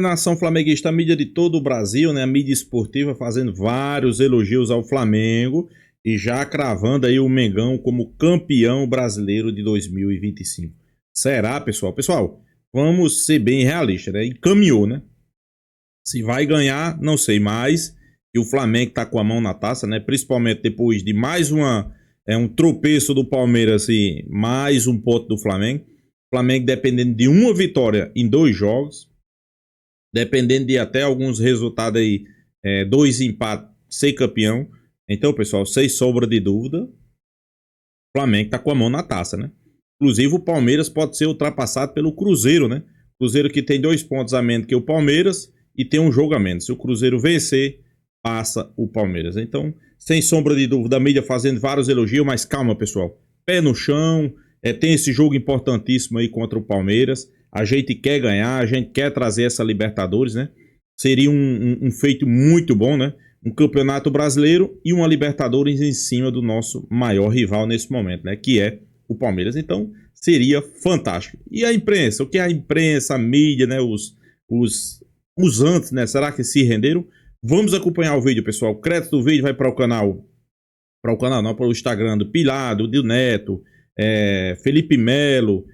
Nação flamenguista, a mídia de todo o Brasil, né? A mídia esportiva fazendo vários elogios ao Flamengo e já cravando aí o Mengão como campeão brasileiro de 2025. Será, pessoal? Pessoal, vamos ser bem realistas, né? Encaminhou, né? Se vai ganhar, não sei mais. E o Flamengo tá com a mão na taça, né? Principalmente depois de mais um tropeço do Palmeiras e mais um ponto do Flamengo. O Flamengo dependendo de uma vitória em 2 jogos. Dependendo de até alguns resultados aí, 2 empates, ser campeão. Então, pessoal, sem sombra de dúvida, o Flamengo tá com a mão na taça, né? Inclusive, o Palmeiras pode ser ultrapassado pelo Cruzeiro, né? Cruzeiro que tem 2 pontos a menos que o Palmeiras e tem um jogo a menos. Se o Cruzeiro vencer, passa o Palmeiras. Então, sem sombra de dúvida, a mídia fazendo vários elogios, mas calma, pessoal. Pé no chão, tem esse jogo importantíssimo aí contra o Palmeiras. A gente quer ganhar, a gente quer trazer essa Libertadores, né? Seria um feito muito bom, né? Um campeonato brasileiro e uma Libertadores em cima do nosso maior rival nesse momento, né? Que é o Palmeiras. Então, seria fantástico. E a imprensa? O que é a imprensa, a mídia, né? Os antes, né? Será que se renderam? Vamos acompanhar o vídeo, pessoal. O crédito do vídeo vai para o canal. Para o canal, não, para o Instagram do Pilado, do Neto, Felipe Melo.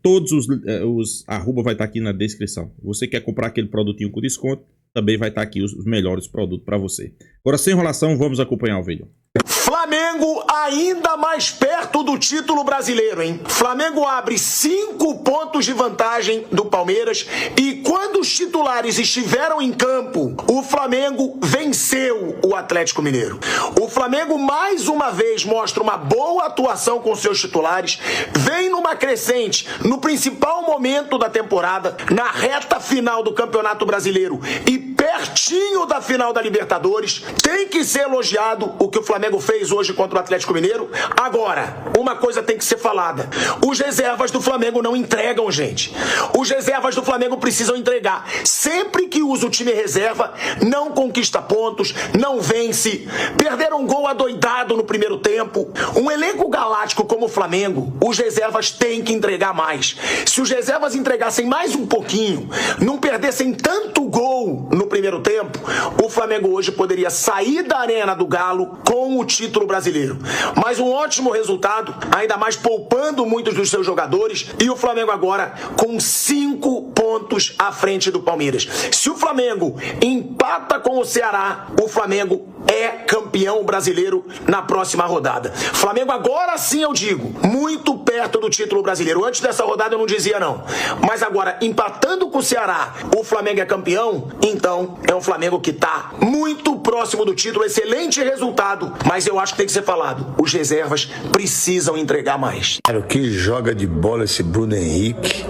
Todos os arroba vai estar aqui na descrição. Você quer comprar aquele produtinho com desconto, também vai estar aqui os melhores produtos para você. Agora, sem enrolação, vamos acompanhar o vídeo. Flamengo ainda mais perto do título brasileiro, hein? Flamengo abre 5 pontos de vantagem do Palmeiras e quando os titulares estiveram em campo, o Flamengo venceu o Atlético Mineiro. O Flamengo mais uma vez mostra uma boa atuação com seus titulares, vem numa crescente no principal momento da temporada, na reta final do Campeonato Brasileiro e pertinho da final da Libertadores. Tem que ser elogiado o que o Flamengo fez hoje contra o Atlético Mineiro. Agora, uma coisa tem que ser falada. Os reservas do Flamengo não entregam, gente. Os reservas do Flamengo precisam entregar. Sempre que usa o time reserva, não conquista pontos, não vence. Perderam um gol adoidado no primeiro tempo. Um elenco galáctico como o Flamengo, os reservas têm que entregar mais. Se os reservas entregassem mais um pouquinho, não perdessem tanto gol no primeiro tempo, o Flamengo hoje poderia sair da Arena do Galo com o título brasileiro. Mas um ótimo resultado, ainda mais poupando muitos dos seus jogadores, e o Flamengo agora com 5 pontos à frente do Palmeiras. Se o Flamengo empata com o Ceará, o Flamengo é campeão brasileiro na próxima rodada. Flamengo agora sim, eu digo, muito perto do título brasileiro. Antes dessa rodada eu não dizia não. Mas agora, empatando com o Ceará, o Flamengo é campeão, então é um Flamengo que está muito próximo do título. Excelente resultado, mas eu acho que tem que ser falado. Os reservas precisam entregar mais. Cara, o que joga de bola esse Bruno Henrique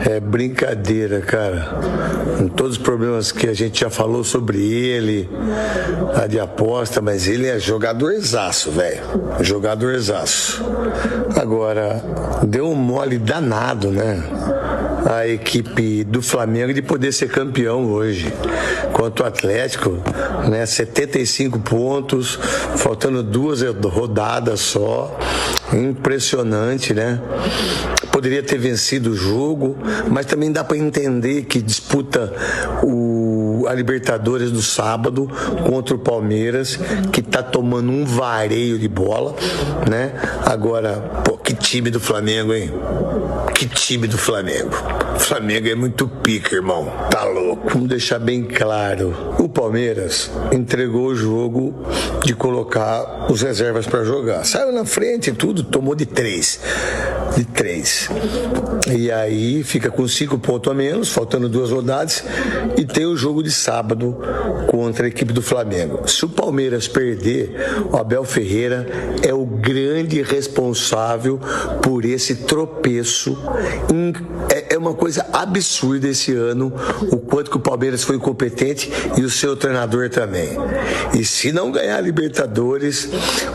é brincadeira, cara. Com todos os problemas que a gente já falou sobre ele, a de aposta, mas ele é jogadorzaço, velho. Jogadorzaço. Agora, deu um mole danado, né? A equipe do Flamengo de poder ser campeão hoje contra o Atlético, né? 75 pontos, faltando 2 rodadas só. Impressionante, né? Poderia ter vencido o jogo, mas também dá para entender que disputa a Libertadores do sábado contra o Palmeiras, que tá tomando um vareio de bola, né? Agora, pô, que time do Flamengo, hein? Que time do Flamengo. O Flamengo é muito pica, irmão. Tá louco. Vamos deixar bem claro. O Palmeiras entregou o jogo de colocar os reservas para jogar. Saiu na frente e tudo, tomou de 3. E aí fica com 5 pontos a menos, faltando 2 rodadas, e tem o jogo de sábado contra a equipe do Flamengo. Se o Palmeiras perder, o Abel Ferreira é o grande responsável por esse tropeço. É uma coisa absurda esse ano, o quanto que o Palmeiras foi incompetente e o seu treinador também. E se não ganhar a Libertadores,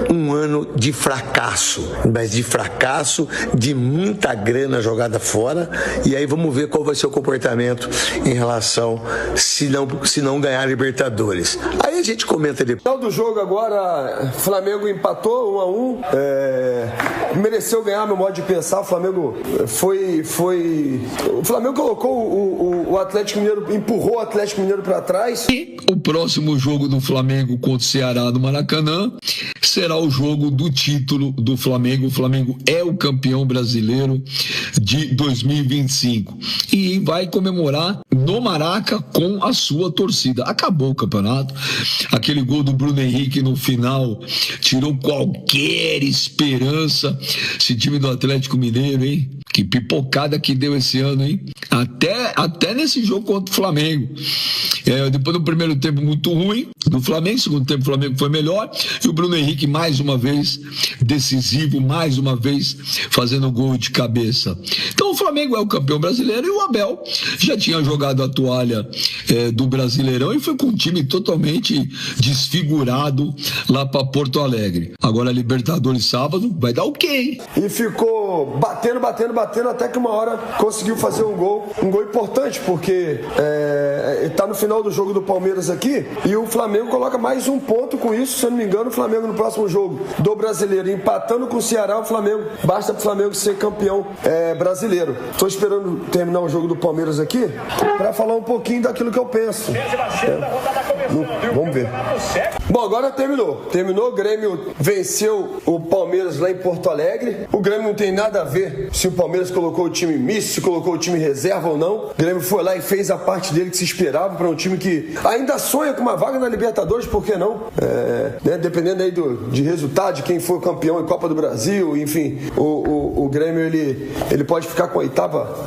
um ano de fracasso, mas de fracasso, de de muita grana jogada fora, e aí vamos ver qual vai ser o comportamento em relação se não ganhar a Libertadores. Aí a gente comenta depois. No final do jogo agora, Flamengo empatou 1-1, mereceu ganhar, meu modo de pensar. O Flamengo o Flamengo colocou o Atlético Mineiro, empurrou o Atlético Mineiro para trás. E o próximo jogo do Flamengo contra o Ceará no Maracanã será o jogo do título do Flamengo. O Flamengo é o campeão brasileiro de 2025 e vai comemorar no Maraca com a sua torcida. Acabou o campeonato. Aquele gol do Bruno Henrique no final tirou qualquer esperança. Esse time do Atlético Mineiro, hein? Que pipocada que deu esse ano, hein? Até nesse jogo contra o Flamengo. Depois do primeiro tempo muito ruim do Flamengo, segundo tempo o Flamengo foi melhor, e o Bruno Henrique mais uma vez decisivo, mais uma vez fazendo gol de cabeça. Então o Flamengo é o campeão brasileiro, e o Abel já tinha jogado a toalha do Brasileirão e foi com um time totalmente desfigurado lá para Porto Alegre. Agora a Libertadores sábado vai dar o quê, hein? E ficou batendo até que uma hora conseguiu fazer um gol importante, porque tá no final do jogo do Palmeiras aqui, e o Flamengo coloca mais um ponto com isso. Se eu não me engano, o Flamengo no próximo jogo do Brasileiro, empatando com o Ceará, basta pro Flamengo ser campeão brasileiro. Tô esperando terminar o jogo do Palmeiras aqui para falar um pouquinho daquilo que eu penso. Vamos ver. Bom, agora terminou, o Grêmio venceu o Palmeiras lá em Porto Alegre. O Grêmio não tem nada a ver se o Palmeiras colocou o time misto, se colocou o time reserva ou não. O Grêmio foi lá e fez a parte dele que se esperava para um time que ainda sonha com uma vaga na Libertadores, por que não? Dependendo aí de resultado, de quem for campeão em Copa do Brasil, enfim, o Grêmio ele pode ficar com a oitava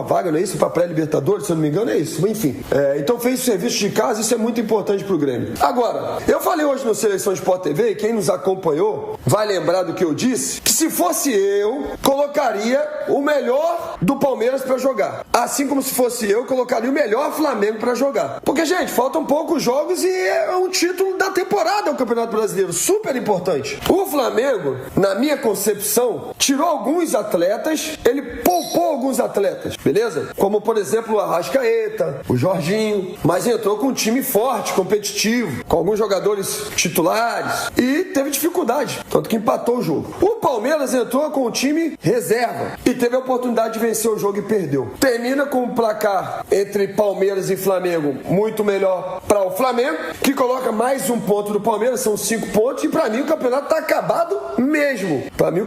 vaga, não é isso? Para pré-Libertadores, se eu não me engano, é isso. Enfim, então fez o serviço de casa, isso é muito importante pro Grêmio. Agora, eu falei hoje no Seleção Sport TV, e quem nos acompanhou vai lembrar do que eu disse, que se fosse eu, colocaria o melhor do Palmeiras para jogar. Assim como se fosse eu, colocaria o melhor Flamengo para jogar. Porque, gente, faltam poucos jogos e é um título da temporada, o Campeonato Brasileiro, super importante. O Flamengo, na minha concepção, tirou alguns atletas, ele poupou alguns atletas, beleza? Como, por exemplo, o Arrascaeta, o Jorginho, mas entrou com um time forte, competitivo, com alguns jogadores titulares e teve dificuldade, tanto que empatou o jogo. O Palmeiras entrou com o time reserva e teve a oportunidade de vencer o jogo e perdeu. Termina com um placar entre Palmeiras e Flamengo muito melhor para o Flamengo, que coloca mais um ponto do Palmeiras, são 5 pontos, e para mim o campeonato tá acabado mesmo. Flamengo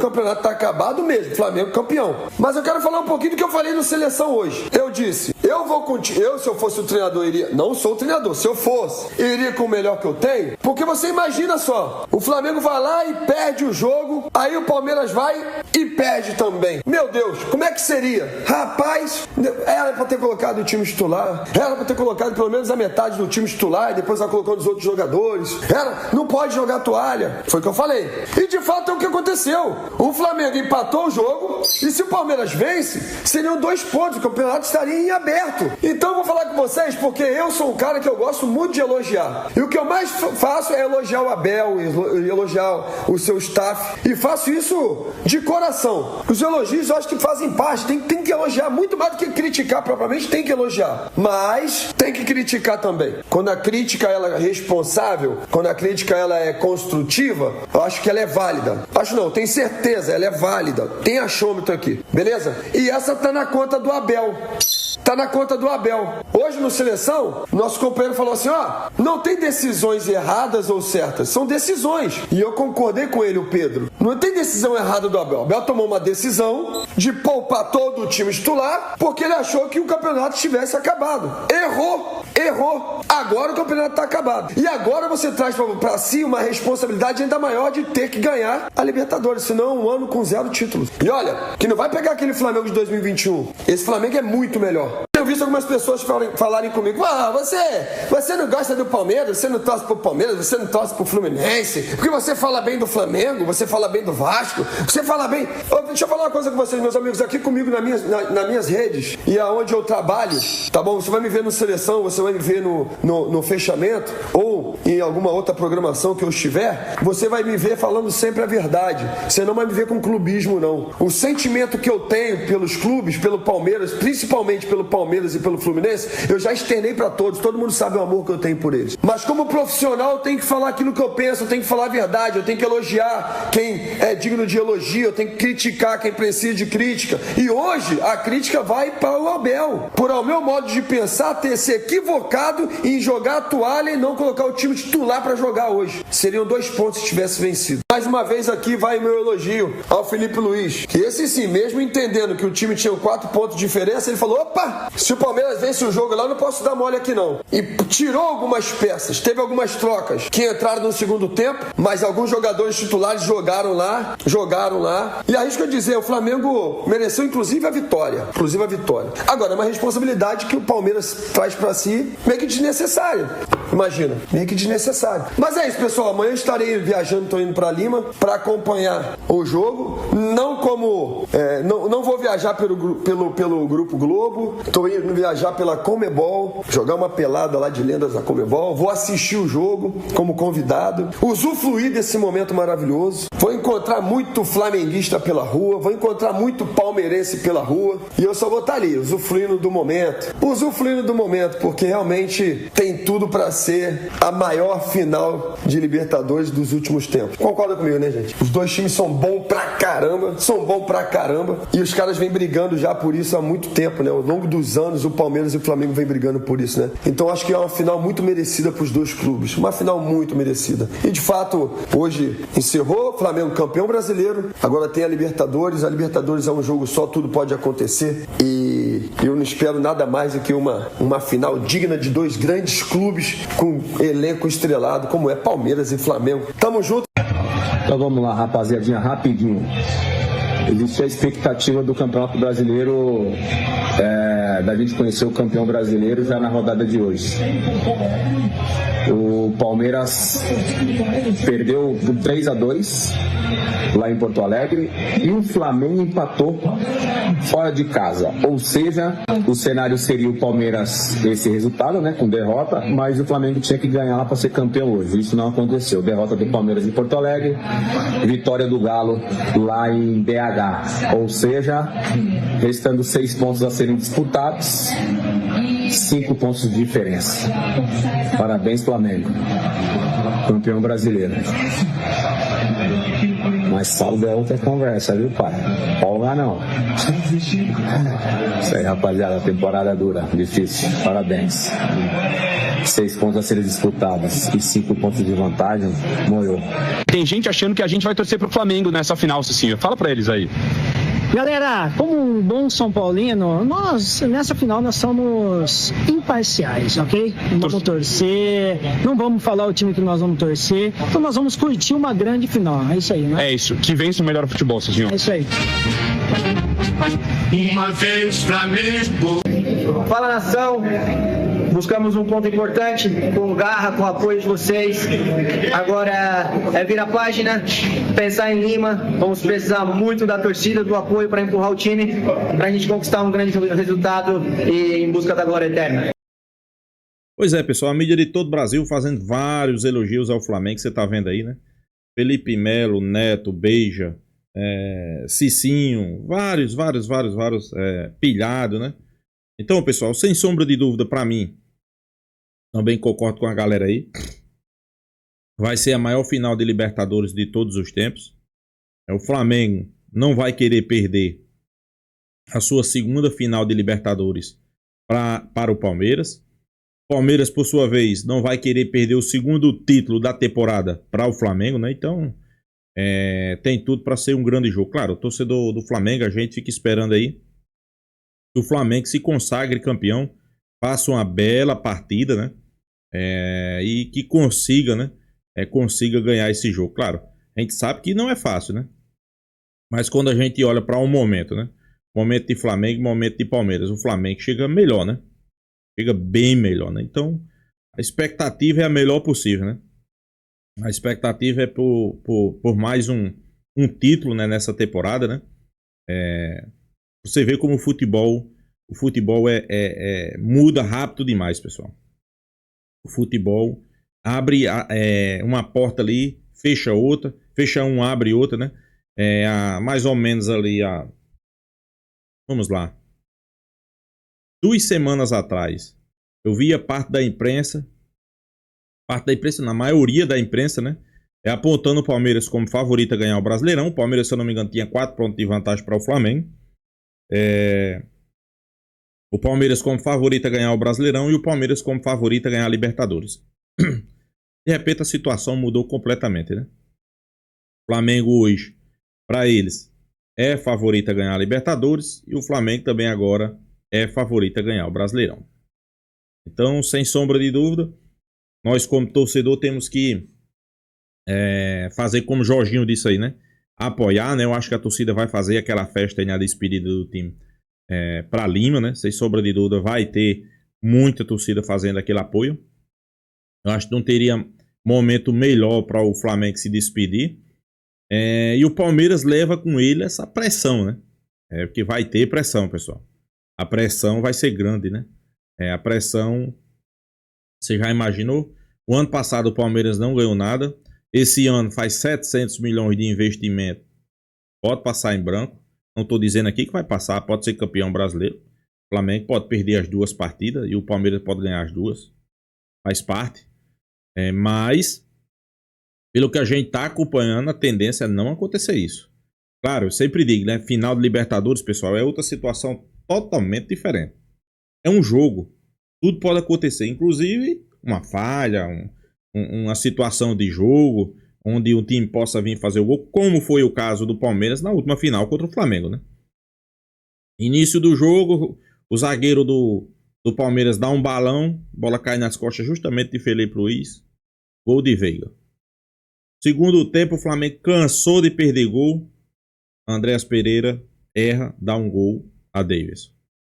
campeão. Mas eu quero falar um pouquinho do que eu falei no Seleção hoje. Eu disse, se eu fosse o treinador, não sou o treinador, se eu fosse, iria com o melhor que eu tenho, porque você imagina só, o Flamengo vai lá e perde o jogo, aí o Palmeiras vai e perde também. Meu Deus, como é que seria? Rapaz, era pra ter colocado o time titular, era pra ter colocado pelo menos a metade do time titular e depois vai colocando os outros jogadores. Não pode jogar toalha. Foi o que eu falei. E de fato é o que aconteceu. O Flamengo empatou o jogo e se o Palmeiras vence, seriam 2 pontos, o campeonato estaria em aberto. Então eu vou falar com vocês porque eu sou um cara que eu gosto muito de elogiar. E o que eu mais faço é elogiar o Abel, elogiar o seu staff, e faço isso de coração. Os elogios eu acho que fazem parte, tem que elogiar muito mais do que criticar propriamente, tem que elogiar, mas tem que criticar também. Quando a crítica ela é responsável, quando a crítica ela é construtiva, eu acho que ela é válida. Acho não, tenho certeza, ela é válida. Tem achômetro aqui, beleza? E essa tá na conta do Abel. Hoje no Seleção, nosso companheiro falou assim, não tem decisões erradas ou certas, são decisões. E eu concordei com ele, o Pedro. Não tem decisão errada do Abel. O Abel tomou uma decisão de poupar todo o time titular porque ele achou que o campeonato estivesse acabado. Errou. Agora o campeonato está acabado. E agora você traz para si uma responsabilidade ainda maior de ter que ganhar a Libertadores, senão um ano com 0 títulos. E olha, que não vai pegar aquele Flamengo de 2021. Esse Flamengo é muito melhor. tenho visto algumas pessoas falarem comigo, você não gosta do Palmeiras, você não torce pro Palmeiras, você não torce pro Fluminense, porque você fala bem do Flamengo, você fala bem do Vasco, você fala bem... Deixa eu falar uma coisa com vocês, meus amigos, aqui comigo nas minhas redes e aonde eu trabalho, tá bom? Você vai me ver no Seleção, você vai me ver no Fechamento ou em alguma outra programação que eu estiver, você vai me ver falando sempre a verdade. Você não vai me ver com clubismo, não. O sentimento que eu tenho pelos clubes, pelo Palmeiras, principalmente pelo Palmeiras e pelo Fluminense, eu já externei pra todos. Todo mundo sabe o amor que eu tenho por eles. Mas como profissional, eu tenho que falar aquilo que eu penso, eu tenho que falar a verdade, eu tenho que elogiar quem é digno de elogio, eu tenho que criticar quem precisa de crítica. E hoje, a crítica vai para o Abel. Por ao meu modo de pensar, ter se equivocado em jogar a toalha e não colocar o time titular para jogar hoje. Seriam 2 pontos se tivesse vencido. Mais uma vez aqui vai meu elogio ao Felipe Luiz, que esse sim, mesmo entendendo que o time tinha 4 pontos de diferença, ele falou, opa, se o Palmeiras vence o jogo lá, eu não posso dar mole aqui não. E tirou algumas peças, teve algumas trocas que entraram no segundo tempo, mas alguns jogadores titulares jogaram lá, e arrisco a dizer, o Flamengo mereceu inclusive a vitória. Agora, é uma responsabilidade que o Palmeiras traz pra si, meio que desnecessária. Imagina, meio que desnecessário. Mas é isso, pessoal, amanhã eu estarei viajando, estou indo pra Lima para acompanhar o jogo, não vou viajar pelo Grupo Globo, estou indo viajar pela Conmebol, jogar uma pelada lá de lendas da Conmebol, vou assistir o jogo como convidado, usufruir desse momento maravilhoso, vou encontrar muito flamenguista pela rua, vou encontrar muito palmeirense pela rua, e eu só vou estar ali, usufruindo do momento, porque realmente tem tudo para ser a maior final de Libertadores dos últimos tempos. Concorda comigo, né, gente? Os dois times são bons pra caramba, e os caras vêm brigando já por isso há muito tempo, né? Ao longo dos anos, o Palmeiras e o Flamengo vêm brigando por isso, né? Então acho que é uma final muito merecida pros dois clubes, uma final muito merecida. E de fato, hoje encerrou, Flamengo campeão brasileiro, agora tem a Libertadores é um jogo só, tudo pode acontecer, e eu não espero nada mais do que uma final digna de 2 grandes clubes com elenco estrelado, como é Palmeiras e Flamengo. Tamo junto! Então vamos lá, rapaziadinha, rapidinho. Existe a expectativa do Campeonato Brasileiro, da gente conhecer o campeão brasileiro já na rodada de hoje. O Palmeiras perdeu por 3-2 lá em Porto Alegre e o Flamengo empatou fora de casa. Ou seja, o cenário seria o Palmeiras esse resultado, né, com derrota, mas o Flamengo tinha que ganhar lá para ser campeão hoje. Isso não aconteceu. Derrota do Palmeiras em Porto Alegre, vitória do Galo lá em BH. Ou seja, restando 6 pontos a serem disputados, 5 pontos de diferença. Parabéns, Flamengo, campeão brasileiro. Mas saldo é outra conversa, viu, pai? Folga não. Isso aí, rapaziada, temporada dura, difícil. Parabéns. 6 pontos a serem disputados e 5 pontos de vantagem, morreu. Tem gente achando que a gente vai torcer pro Flamengo nessa final, Cicinho. Fala pra eles aí. Galera, como um bom São Paulino, nós, nessa final, nós somos imparciais, ok? Não vamos torcer, não vamos falar o time que nós vamos torcer, então nós vamos curtir uma grande final, é isso aí, né? É isso, que vence o melhor futebol, Cicinho. É isso aí. Uma vez Flamengo. Fala, nação. Buscamos um ponto importante, com garra, com o apoio de vocês. Agora é virar a página, pensar em Lima. Vamos precisar muito da torcida, do apoio para empurrar o time, para a gente conquistar um grande resultado e em busca da glória eterna. Pois é, pessoal, a mídia de todo o Brasil fazendo vários elogios ao Flamengo, você tá vendo aí, né? Felipe Melo, Neto, Beija, Cicinho, vários, pilhado, né? Então, pessoal, sem sombra de dúvida pra mim, também concordo com a galera aí, vai ser a maior final de Libertadores de todos os tempos. O Flamengo não vai querer perder a sua segunda final de Libertadores para o Palmeiras. Palmeiras, por sua vez, não vai querer perder o segundo título da temporada para o Flamengo, né? Então, tem tudo para ser um grande jogo. Claro, o torcedor do Flamengo, a gente fica esperando aí que o Flamengo se consagre campeão, faça uma bela partida, né? E que consiga, né? Consiga ganhar esse jogo. Claro, a gente sabe que não é fácil, né? Mas quando a gente olha para um momento, né? momento de Flamengo e momento de Palmeiras. O Flamengo chega melhor, né? Chega bem melhor, né? Então, a expectativa é a melhor possível, né? A expectativa é por mais um título, né, nessa temporada, né? Você vê como o futebol muda rápido demais, pessoal. O futebol abre uma porta ali, fecha outra, fecha um, abre outra, né? Mais ou menos ali vamos lá. 2 semanas atrás, eu via parte da imprensa, na maioria da imprensa, né? Apontando o Palmeiras como favorito a ganhar o Brasileirão. O Palmeiras, se eu não me engano, tinha 4 pontos de vantagem para o Flamengo. O Palmeiras como favorito a ganhar o Brasileirão e o Palmeiras como favorito a ganhar a Libertadores. De repente a situação mudou completamente, né? O Flamengo hoje, para eles, é favorito a ganhar a Libertadores e o Flamengo também agora é favorito a ganhar o Brasileirão. Então, sem sombra de dúvida, nós como torcedor temos que fazer como o Jorginho disse aí, né? Apoiar, né? Eu acho que a torcida vai fazer aquela festa aí na despedida do time para Lima, né? Sem sombra de dúvida, vai ter muita torcida fazendo aquele apoio. Eu acho que não teria momento melhor para o Flamengo se despedir. E o Palmeiras leva com ele essa pressão, né? Porque vai ter pressão, pessoal. A pressão vai ser grande, né? A pressão, você já imaginou? O ano passado o Palmeiras não ganhou nada. Esse ano faz 700 milhões de investimento. Pode passar em branco. Não estou dizendo aqui que vai passar. Pode ser campeão brasileiro. O Flamengo pode perder as 2 partidas. E o Palmeiras pode ganhar as 2. Faz parte. Mas, pelo que a gente está acompanhando, a tendência é não acontecer isso. Claro, eu sempre digo, né? Final de Libertadores, pessoal, é outra situação totalmente diferente. É um jogo. Tudo pode acontecer. Inclusive, uma falha, uma situação de jogo onde o time possa vir fazer o gol, como foi o caso do Palmeiras na última final contra o Flamengo, né? Início do jogo, o zagueiro do Palmeiras dá um balão, bola cai nas costas justamente de Felipe Luiz, gol de Veiga. Segundo tempo, o Flamengo cansou de perder gol, Andreas Pereira erra, dá um gol a Davis.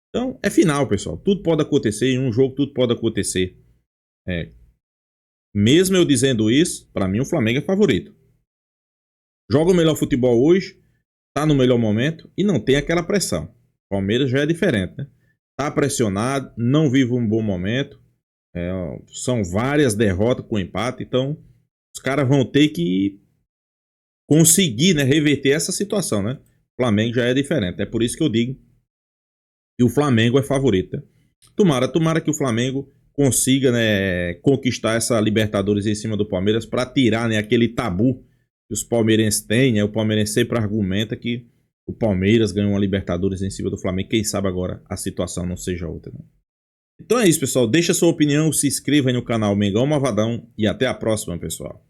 Então, é final, pessoal. Tudo pode acontecer, em um jogo tudo pode acontecer. Mesmo eu dizendo isso, para mim o Flamengo é favorito. Joga o melhor futebol hoje, tá no melhor momento e não tem aquela pressão. O Palmeiras já é diferente, né? Tá pressionado, não vive um bom momento. São várias derrotas com empate, então os caras vão ter que conseguir, né, reverter essa situação, né? O Flamengo já é diferente. É por isso que eu digo que o Flamengo é favorito, né? Tomara que o Flamengo consiga, né, conquistar essa Libertadores em cima do Palmeiras para tirar, né, aquele tabu que os palmeirenses têm, né? O palmeirense sempre argumenta que o Palmeiras ganhou uma Libertadores em cima do Flamengo. Quem sabe agora a situação não seja outra, né? Então é isso, pessoal. Deixa a sua opinião, se inscreva aí no canal Mengão Malvadão e até a próxima, pessoal.